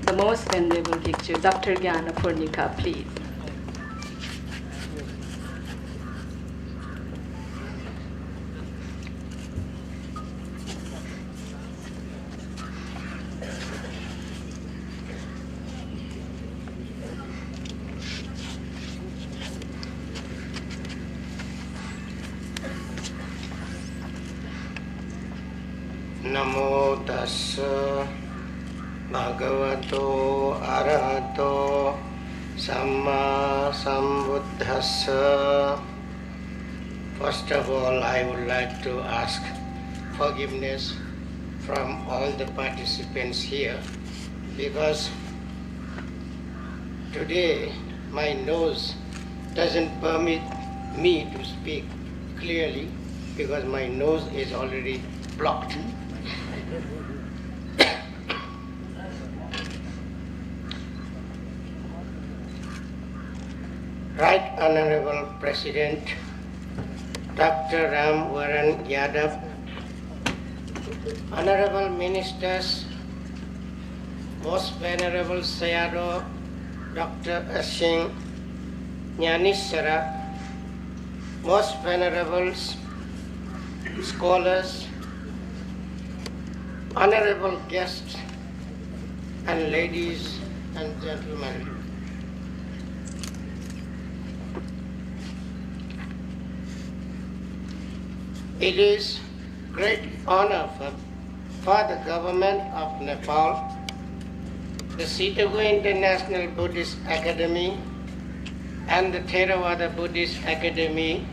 the Most Venerable Bhikshu, Dr. Jnanapurnika, please. Namo tassa bhagavato arahato samma sambuddhassa. First of all, I would like to ask forgiveness from all the participants here, because today my nose doesn't permit me to speak clearly, because my nose is already blocked. Right Honorable President Dr. Ven Jnanapurnika, Honorable Ministers, Most Venerable Sayadaw Dr. Asing Jnanisara, Most Venerable Scholars, Honorable guests, and ladies and gentlemen. It is great honor for the government of Nepal, the Sitagu International Buddhist Academy, and the Theravada Buddhist Academy,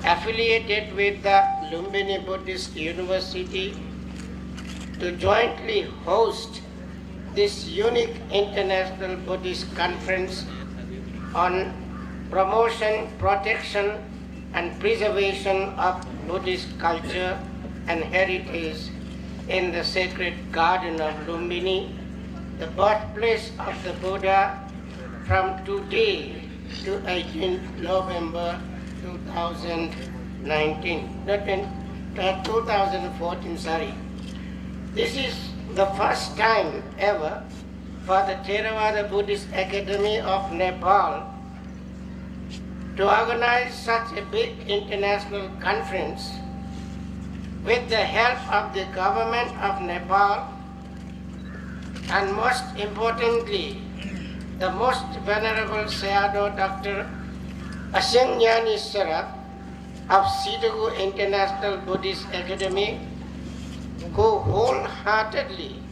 affiliated with the Lumbini Buddhist University, to jointly host this unique international Buddhist conference on promotion, protection, and preservation of Buddhist culture and heritage in the sacred garden of Lumbini, the birthplace of the Buddha, from today to 18th November 2014. This is the first time ever for the Theravada Buddhist Academy of Nepal to organize such a big international conference with the help of the government of Nepal, and most importantly, the Most Venerable Sayadaw Dr. Asing Jnanisara of Sitagu International Buddhist Academy, who wholeheartedly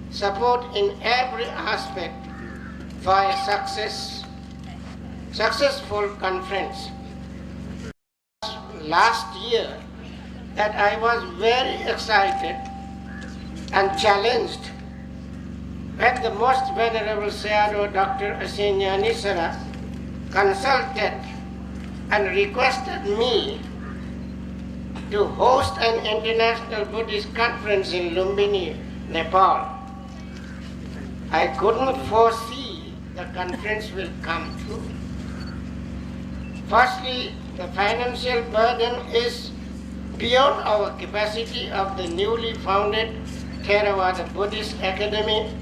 support in every aspect for a successful conference. Last year that I was very excited and challenged when the Most Venerable Sayadaw Dr. Asing Jnanisara consulted and requested me to host an international Buddhist conference in Lumbini, Nepal. I couldn't foresee the conference will come through. Firstly, the financial burden is beyond our capacity of the newly founded Theravada Buddhist Academy.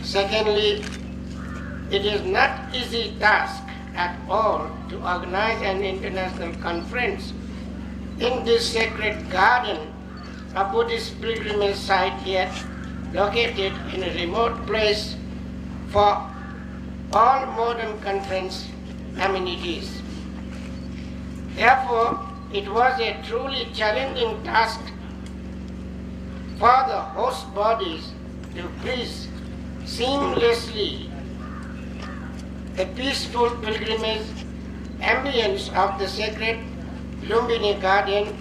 Secondly, it is not easy task at all to organize an international conference in this sacred garden, a Buddhist pilgrimage site yet located in a remote place for all modern conference amenities. Therefore, it was a truly challenging task for the host bodies to bridge seamlessly the peaceful pilgrimage ambience of the sacred Lumbini garden,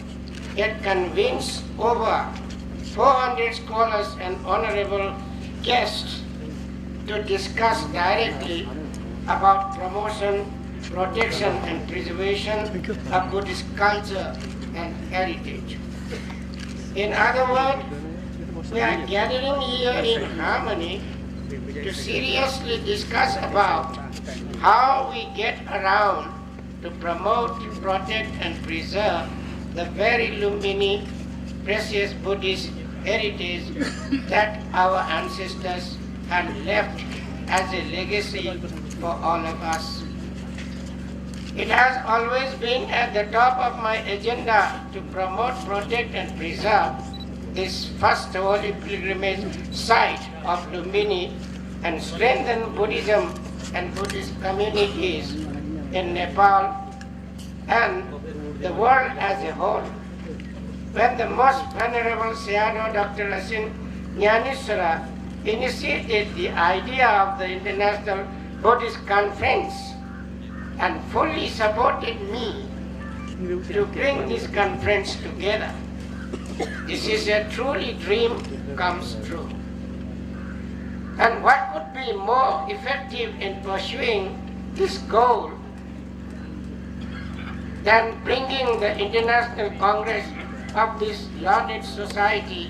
yet convince over 400 scholars and honorable guests to discuss directly about promotion, protection, and preservation of Buddhist culture and heritage. In other words, we are gathering here in harmony to seriously discuss about how we get around to promote, protect, and preserve the very Lumbini precious Buddhist heritage that our ancestors and left as a legacy for all of us. It has always been at the top of my agenda to promote, protect and preserve this first holy pilgrimage site of Lumbini and strengthen Buddhism and Buddhist communities in Nepal and the world as a whole. When the most venerable Sayadaw Dr. Asin Gyaneshwara initiated the idea of the International Buddhist Conference and fully supported me to bring this conference together, this is a truly dream comes true. And what could be more effective in pursuing this goal than bringing the International Congress of this learned society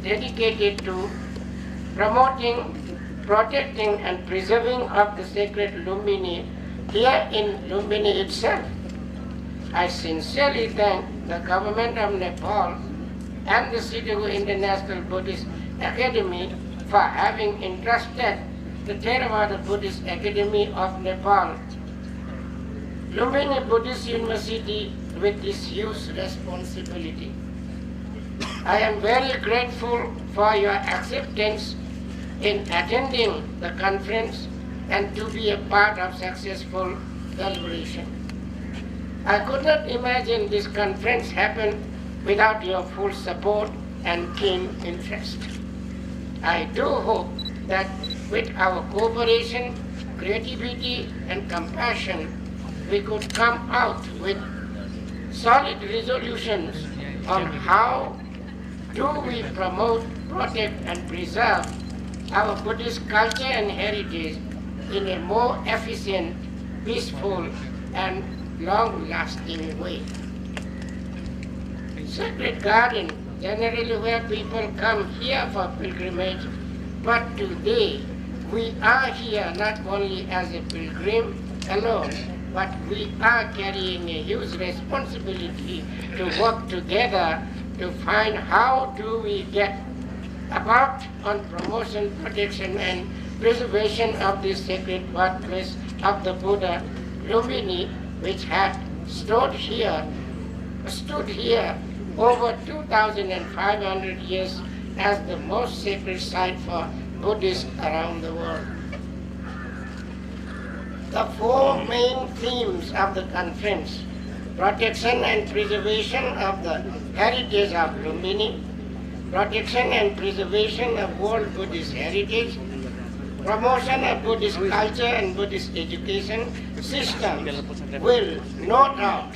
dedicated to promoting, protecting and preserving of the sacred Lumbini here in Lumbini itself. I sincerely thank the government of Nepal and the Sitagu International Buddhist Academy for having entrusted the Theravada Buddhist Academy of Nepal, Lumbini Buddhist University, with this huge responsibility. I am very grateful for your acceptance in attending the conference and to be a part of successful celebration. I could not imagine this conference happen without your full support and keen interest. I do hope that with our cooperation, creativity and compassion, we could come out with solid resolutions on how do we promote, protect and preserve our Buddhist culture and heritage in a more efficient, peaceful and long-lasting way. Sacred garden, generally where people come here for pilgrimage, but today we are here not only as a pilgrim alone, but we are carrying a huge responsibility to work together to find how do we get about on promotion, protection and preservation of this sacred birthplace of the Buddha, Lumbini, which had stood here over 2,500 years as the most sacred site for Buddhists around the world. The four main themes of the conference: protection and preservation of the heritage of Lumbini, protection and preservation of world Buddhist heritage, promotion of Buddhist culture and Buddhist education systems will no doubt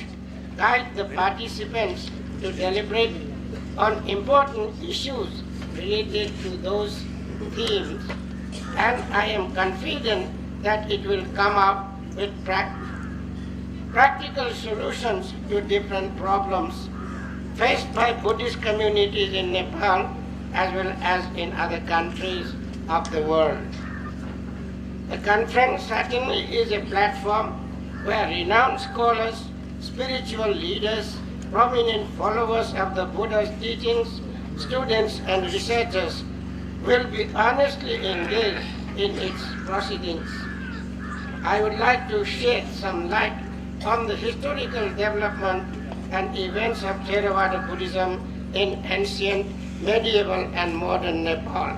guide the participants to deliberate on important issues related to those themes, and I am confident that it will come up with practical solutions to different problems faced by Buddhist communities in Nepal as well as in other countries of the world. The conference certainly is a platform where renowned scholars, spiritual leaders, prominent followers of the Buddha's teachings, students and researchers will be honestly engaged in its proceedings. I would like to shed some light on the historical development and events of Theravada Buddhism in ancient, medieval and modern Nepal.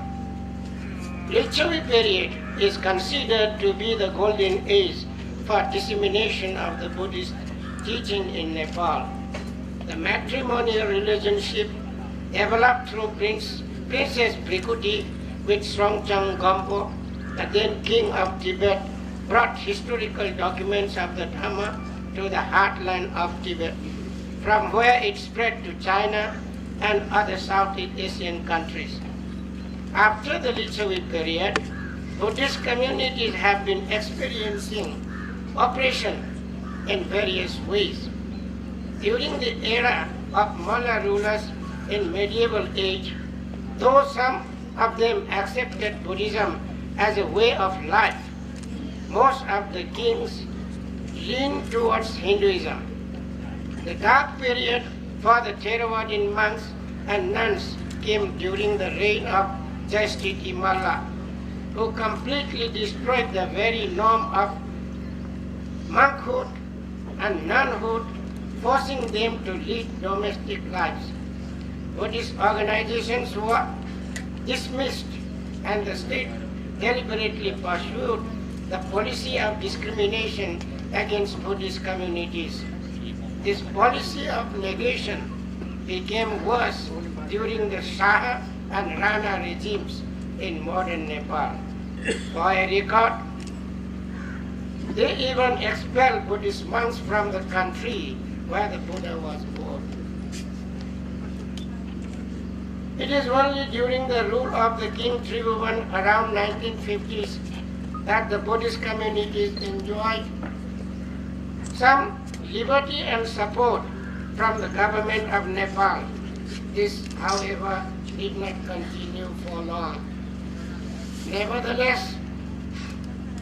Lichavi period is considered to be the golden age for dissemination of the Buddhist teaching in Nepal. The matrimonial relationship developed through Princess Brikuti with Songchang Gompo, the then king of Tibet, brought historical documents of the Dhamma to the heartland of Tibet, from where it spread to China and other Southeast Asian countries. After the Lichavi period, Buddhist communities have been experiencing oppression in various ways. During the era of Malla rulers in medieval age, though some of them accepted Buddhism as a way of life, most of the kings leaned towards Hinduism. The dark period for the Theravadian monks and nuns came during the reign of Jayasthiti Malla, who completely destroyed the very norm of monkhood and nunhood, forcing them to lead domestic lives. Buddhist organizations were dismissed and the state deliberately pursued the policy of discrimination against Buddhist communities. This policy of negation became worse during the Shah and Rana regimes in modern Nepal. For a record, they even expelled Buddhist monks from the country where the Buddha was born. It is only during the rule of the King Tribhuvan around 1950s that the Buddhist communities enjoyed some liberty and support from the government of Nepal. This, however, did not continue for long. Nevertheless,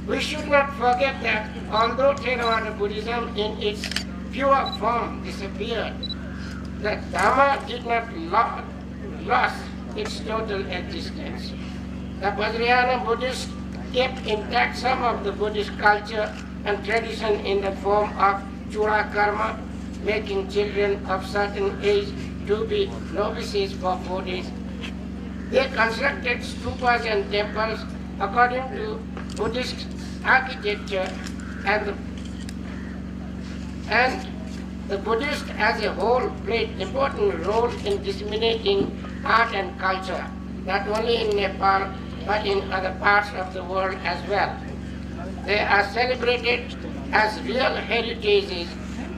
we should not forget that although Theravada Buddhism in its pure form disappeared, the Dhamma did not lose its total existence. The Vajrayana Buddhists kept intact some of the Buddhist culture and tradition in the form of Chura Karma, making children of certain age to be novices for 4 days. They constructed stupas and temples according to Buddhist architecture, and the Buddhists as a whole played important role in disseminating art and culture, not only in Nepal but in other parts of the world as well. They are celebrated as real heritages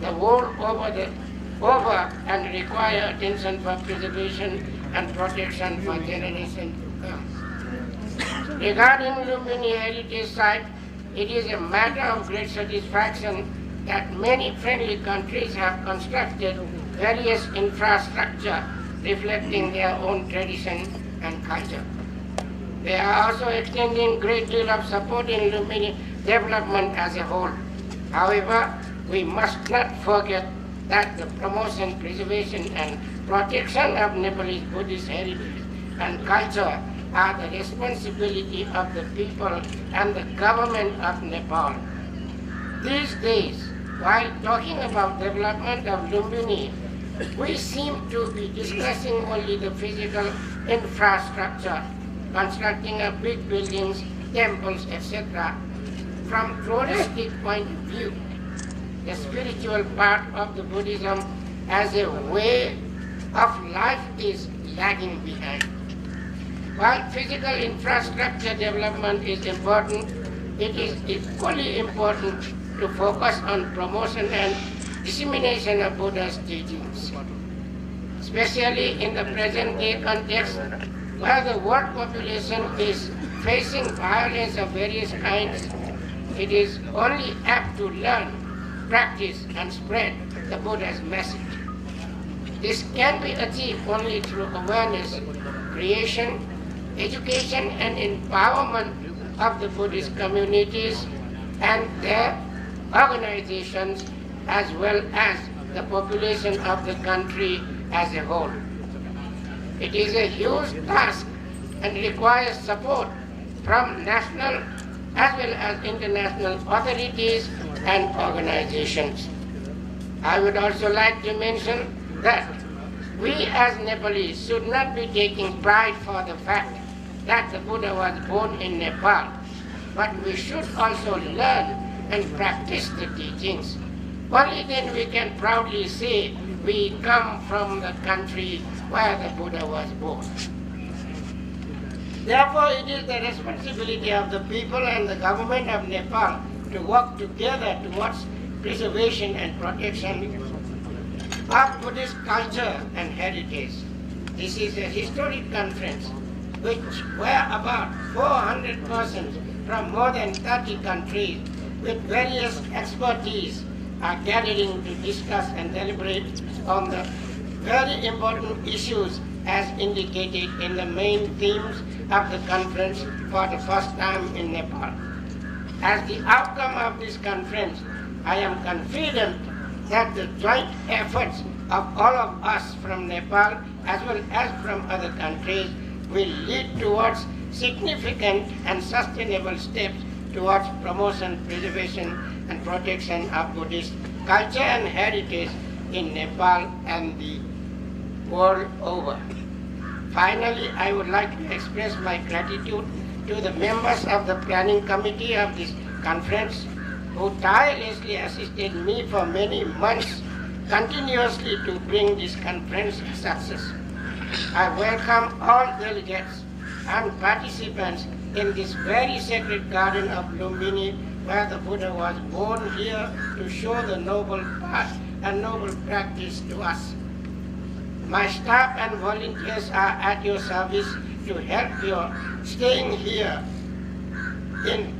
the world over and require attention for preservation and protection for generations to come. Regarding Lumbini Heritage Site, it is a matter of great satisfaction that many friendly countries have constructed various infrastructure reflecting their own tradition and culture. They are also extending great deal of support in Lumbini development as a whole. However, we must not forget that the promotion, preservation and protection of Nepalese Buddhist heritage and culture are the responsibility of the people and the government of Nepal. These days, while talking about development of Lumbini, we seem to be discussing only the physical infrastructure, constructing of big buildings, temples, etc. From touristic point of view, the spiritual part of the Buddhism as a way of life is lagging behind. While physical infrastructure development is important, it is equally important to focus on promotion and dissemination of Buddha's teachings. Especially in the present day context, where the world population is facing violence of various kinds, it is only apt to learn, practice and spread the Buddha's message. This can be achieved only through awareness, creation, education and empowerment of the Buddhist communities and their organizations, as well as the population of the country as a whole. It is a huge task and requires support from national as well as international authorities and organizations. I would also like to mention that we as Nepalese should not be taking pride for the fact that the Buddha was born in Nepal, but we should also learn and practice the teachings. Only then we can proudly say we come from the country where the Buddha was born. Therefore, it is the responsibility of the people and the government of Nepal to work together towards preservation and protection of Buddhist culture and heritage. This is a historic conference where about 400 persons from more than 30 countries with various expertise are gathering to discuss and deliberate on the very important issues as indicated in the main themes of the conference for the first time in Nepal. As the outcome of this conference, I am confident that the joint efforts of all of us from Nepal as well as from other countries will lead towards significant and sustainable steps towards promotion, preservation, and protection of Buddhist culture and heritage in Nepal and the world over. Finally, I would like to express my gratitude to the members of the planning committee of this conference who tirelessly assisted me for many months continuously to bring this conference to success. I welcome all delegates and participants in this very sacred garden of Lumbini, where the Buddha was born here to show the noble path and noble practice to us. My staff and volunteers are at your service to help your staying here in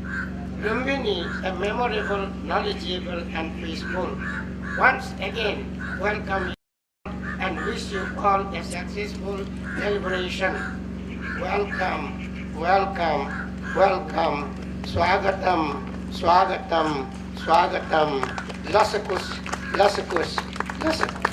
Lumbini, a memorable, knowledgeable, and peaceful. Once again, welcome you and wish you all a successful celebration. Welcome, welcome, welcome. Swagatam, swagatam, swagatam. Lasakus, lasakus, lasakus.